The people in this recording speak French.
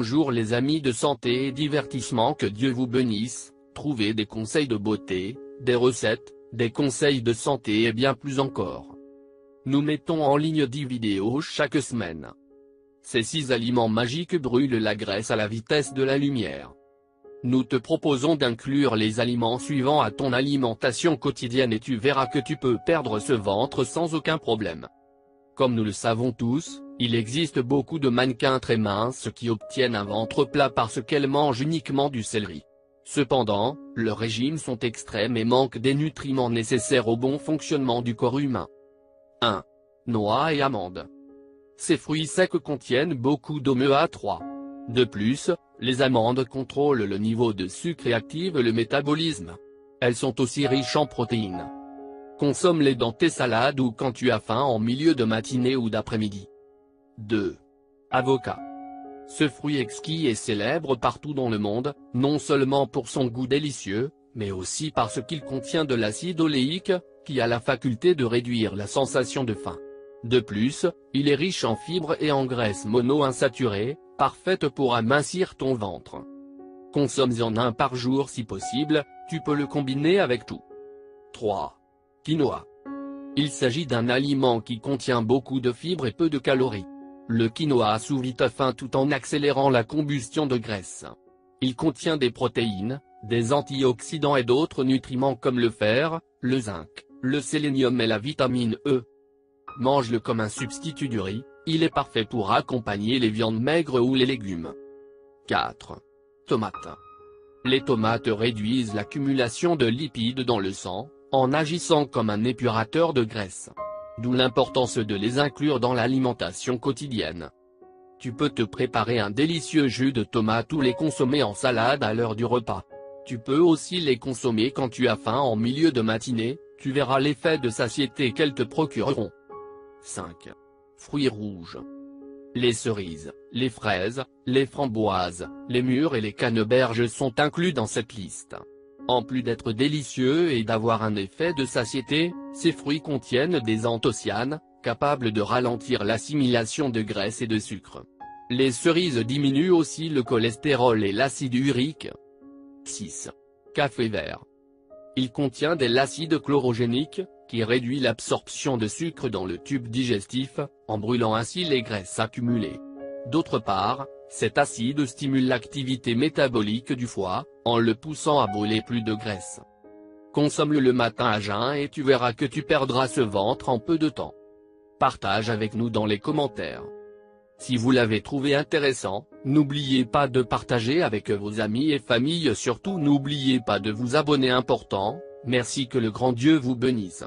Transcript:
Bonjour les amis de santé et divertissement, que Dieu vous bénisse. Trouvez des conseils de beauté, des recettes, des conseils de santé et bien plus encore. Nous mettons en ligne 10 vidéos chaque semaine. Ces 6 aliments magiques brûlent la graisse à la vitesse de la lumière. Nous te proposons d'inclure les aliments suivants à ton alimentation quotidienne et tu verras que tu peux perdre ce ventre sans aucun problème. Comme nous le savons tous, il existe beaucoup de mannequins très minces qui obtiennent un ventre plat parce qu'elles mangent uniquement du céleri. Cependant, leurs régimes sont extrêmes et manquent des nutriments nécessaires au bon fonctionnement du corps humain. 1. Noix et amandes. Ces fruits secs contiennent beaucoup d'oméga 3. De plus, les amandes contrôlent le niveau de sucre et activent le métabolisme. Elles sont aussi riches en protéines. Consomme-les dans tes salades ou quand tu as faim en milieu de matinée ou d'après-midi. 2. Avocat. Ce fruit exquis est célèbre partout dans le monde, non seulement pour son goût délicieux, mais aussi parce qu'il contient de l'acide oléique, qui a la faculté de réduire la sensation de faim. De plus, il est riche en fibres et en graisses monoinsaturées, parfaites pour amincir ton ventre. Consomme-en un par jour si possible, tu peux le combiner avec tout. 3. Quinoa. Il s'agit d'un aliment qui contient beaucoup de fibres et peu de calories. Le quinoa assouvit ta faim tout en accélérant la combustion de graisse. Il contient des protéines, des antioxydants et d'autres nutriments comme le fer, le zinc, le sélénium et la vitamine E. Mange-le comme un substitut du riz, il est parfait pour accompagner les viandes maigres ou les légumes. 4. Tomates. Les tomates réduisent l'accumulation de lipides dans le sang, en agissant comme un épurateur de graisse. D'où l'importance de les inclure dans l'alimentation quotidienne. Tu peux te préparer un délicieux jus de tomate ou les consommer en salade à l'heure du repas. Tu peux aussi les consommer quand tu as faim en milieu de matinée, tu verras l'effet de satiété qu'elles te procureront. 5. Fruits rouges. Les cerises, les fraises, les framboises, les mûres et les canneberges sont inclus dans cette liste. En plus d'être délicieux et d'avoir un effet de satiété, ces fruits contiennent des anthocyanes, capables de ralentir l'assimilation de graisse et de sucre. Les cerises diminuent aussi le cholestérol et l'acide urique. 6. Café vert. Il contient de l'acide chlorogénique, qui réduit l'absorption de sucre dans le tube digestif, en brûlant ainsi les graisses accumulées. D'autre part, cet acide stimule l'activité métabolique du foie, en le poussant à brûler plus de graisse. Consomme-le le matin à jeun et tu verras que tu perdras ce ventre en peu de temps. Partage avec nous dans les commentaires. Si vous l'avez trouvé intéressant, n'oubliez pas de partager avec vos amis et familles, surtout n'oubliez pas de vous abonner important. Merci, que le grand Dieu vous bénisse.